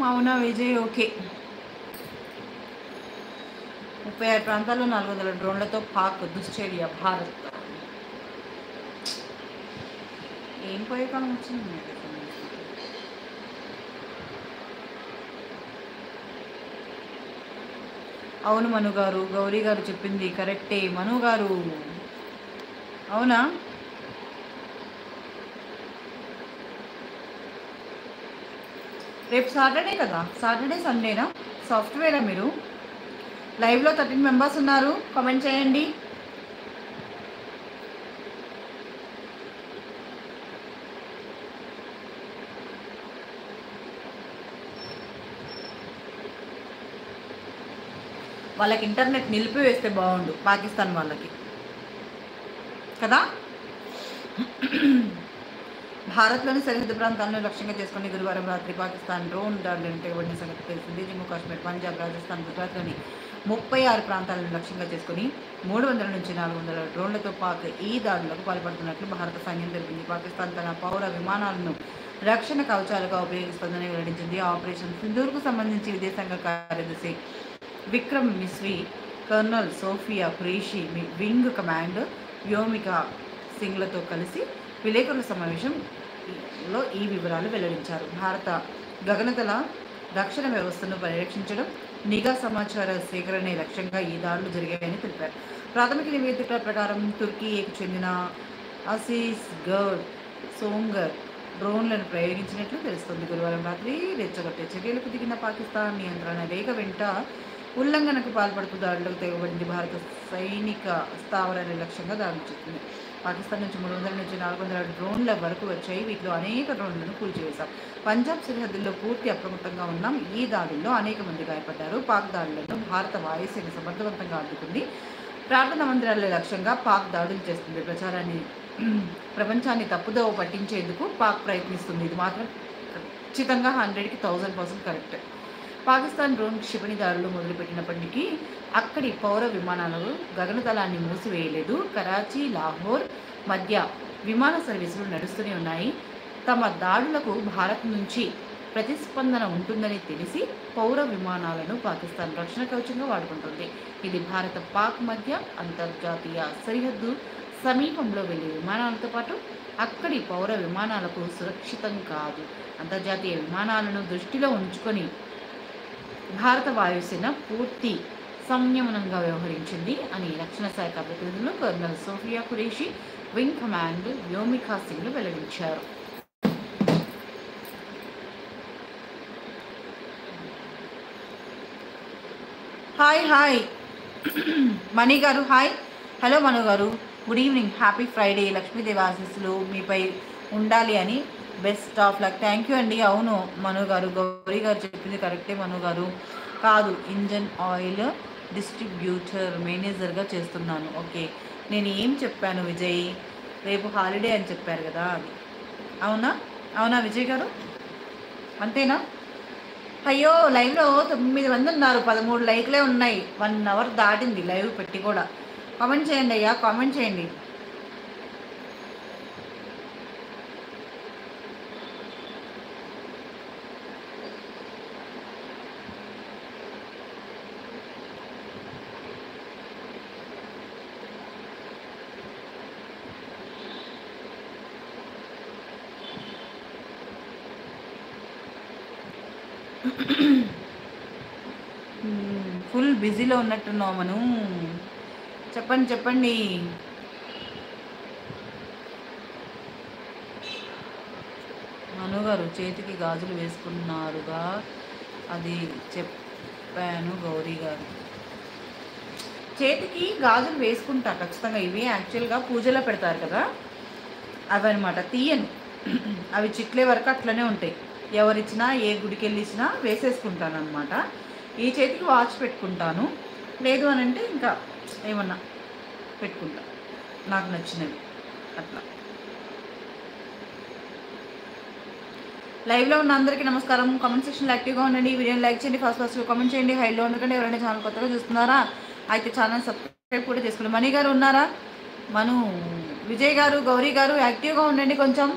అవునా విజయ్? ఓకే. 36 ప్రాంతాల్లో 400 డ్రోన్లతో పాక్ దుశ్చర్య భారత్. ఏం పోయే కాలం వచ్చింది మీకు అసలు? అవును మను గారు, గౌరీ గారు చెప్పింది కరెక్టే మను గారు. అవునా? రేపు సాటర్డే కదా? సాటర్డే సండేనా? సాఫ్ట్వేరా మీరు? లైవ్లో 13 మెంబర్స్ ఉన్నారు, కామెంట్ చేయండి. వాళ్ళకి ఇంటర్నెట్ నిలిపివేస్తే బాగుండు, పాకిస్తాన్ వాళ్ళకి కదా. భారత్లోని సరిహద్దు ప్రాంతాలను లక్ష్యంగా చేసుకుని గురువారం రాత్రి పాకిస్తాన్ డ్రోన్ దాడులను తెగబడిన సంగతి తెలిసింది. జమ్మూ కాశ్మీర్, పంజాబ్, రాజస్థాన్, గుజరాత్లోని 36 ప్రాంతాలను లక్ష్యంగా చేసుకుని 300 నుంచి 400 డ్రోన్లతో పాక్ ఈ దాడులకు పాల్పడుతున్నట్లు భారత సైన్యం తెలిపింది. పాకిస్తాన్ తన పౌర విమానాలను రక్షణ కవచాలుగా ఉపయోగిస్తోందని వెల్లడించింది. ఆపరేషన్ సింధూర్కు సంబంధించి విదేశాంగ కార్యదర్శి Vikram Misri, colonel Sofiya Qureshi wing command Vyomika సింగ్లతో కలిసి విలేకరుల సమావేశంలో ఈ వివరాలు వెల్లడించారు. భారత గగనతల రక్షణ వ్యవస్థను పరిరక్షించడం, నిఘా సమాచార సేకరణే లక్ష్యంగా ఈ దాడులు జరిగాయని తెలిపారు. ప్రాథమిక నివేదికల ప్రకారం తుర్కీకి చెందిన అసీస్ గర్డ్ సోంగర్ డ్రోన్లను ప్రయోగించినట్లు తెలుస్తోంది. గురువారం రాత్రి రెచ్చగొట్టే చర్యలకు దిగిన పాకిస్తాన్ నియంత్రణ రేఖ వెంట ఉల్లంఘనకు పాల్పడుతూ దాడులకు తెగబడింది. భారత సైనిక స్థావరాల లక్ష్యంగా దాడులు చేస్తుంది. పాకిస్తాన్ నుంచి 300 నుంచి 400 డ్రోన్ల వరకు వచ్చాయి. వీటిలో అనేక డ్రోన్లను కూల్చివేశాం. పంజాబ్ సరిహద్దుల్లో పూర్తి అప్రమత్తంగా ఉన్నాం. ఈ దాడుల్లో అనేక మంది గాయపడ్డారు. పాక్ దాడులను భారత వాయుసేన సమర్థవంతంగా అడ్డుకుంది. ప్రార్థన మందిరాల లక్ష్యంగా పాక్ దాడులు చేస్తుంది. ప్రపంచాన్ని తప్పుదోవ పట్టించేందుకు పాక్ ప్రయత్నిస్తుంది. ఇది మాత్రం ఖచ్చితంగా 100కి 1000% కరెక్ట్. పాకిస్తాన్ డ్రోన్ క్షిపణి దాడులు మొదలుపెట్టినప్పటికీ అక్కడి పౌర విమానాలు గగనతలాన్ని మూసివేయలేదు. కరాచీ, లాహోర్ మధ్య విమాన సర్వీసులు నడుస్తూనే ఉన్నాయి. తమ దాడులకు భారత్ నుంచి ప్రతిస్పందన ఉంటుందని తెలిసి పౌర విమానాలను పాకిస్తాన్ రక్షణ కవచంగా వాడుకుంటుంది. ఇది భారత పాక్ మధ్య అంతర్జాతీయ సరిహద్దు సమీపంలో వెళ్ళే విమానాలతో పాటు అక్కడి పౌర విమానాలకు సురక్షితం కాదు. అంతర్జాతీయ విమానాలను దృష్టిలో ఉంచుకొని భారత వాయుసేన పూర్తి సంయమనంగా వ్యవహరించింది అని రక్షణ శాఖ ప్రతినిధులు colonel Sofiya Qureshi, wing command Vyomika సింగ్లు వెల్లడించారు. Hi hi Mani garu, hi. Hello Manu garu, good evening, happy Friday. Lakshmidevi ఆశీస్సులు మీపై ఉండాలి అని best of luck. Thank you అండి. అవును మను గారు, గౌరీ గారు చెప్పింది కరెక్టే. మను గారు కాదు, ఇంజన్ ఆయిల్ డిస్ట్రిబ్యూటర్ మేనేజర్గా చేస్తున్నాను. ఓకే, నేను ఏం చెప్పాను విజయ్? రేపు హాలిడే అని చెప్పారు కదా, అది అవునా? అవునా విజయ్ గారు, అంతేనా? అయ్యో, లైవ్లో 9 మంది ఉన్నారు, 13 లైక్లే ఉన్నాయి. 1 అవర్ దాటింది లైవ్ పెట్టి కూడా. కామెంట్ చేయండి అయ్యా, కామెంట్ చేయండి. ఫుల్ బిజీలో ఉన్నట్టున్నావు మనం. చెప్పండి చెప్పండి. మను గారు చేతికి గాజులు వేసుకున్నారుగా, అది చెప్పాను గౌరీ గారు. చేతికి గాజులు వేసుకుంటా ఖచ్చితంగా. ఇవి యాక్చువల్గా పూజలో పెడతారు కదా, అవి అనమాట. తీయను, అవి చిట్లే వరకు అట్లనే ఉంటాయి. ఎవరిచ్చినా ఏ గుడికి వెళ్ళి ఇచ్చినా వేసేసుకుంటాను అనమాట. ఈ చేతికి వాచ్ పెట్టుకుంటాను, లేదు అని అంటే ఇంకా ఏమన్నా పెట్టుకుంటా నాకు నచ్చినవి అట్లా. లైవ్లో ఉన్న అందరికీ నమస్కారం. కామెంట్ సెక్షన్లో యాక్టివ్గా ఉండండి. వీడియోని లైక్ చేయండి, ఫస్ట్ కామెంట్ చేయండి. హైలో ఉండకండి. ఎవరైనా ఛానల్ కొత్తగా చూస్తున్నారా అయితే ఛానల్ సబ్స్క్రైబ్ కూడా చేసుకోండి. మణి గారు ఉన్నారా? మను, విజయ్ గారు, గౌరీ గారు యాక్టివ్గా ఉండండి కొంచెం.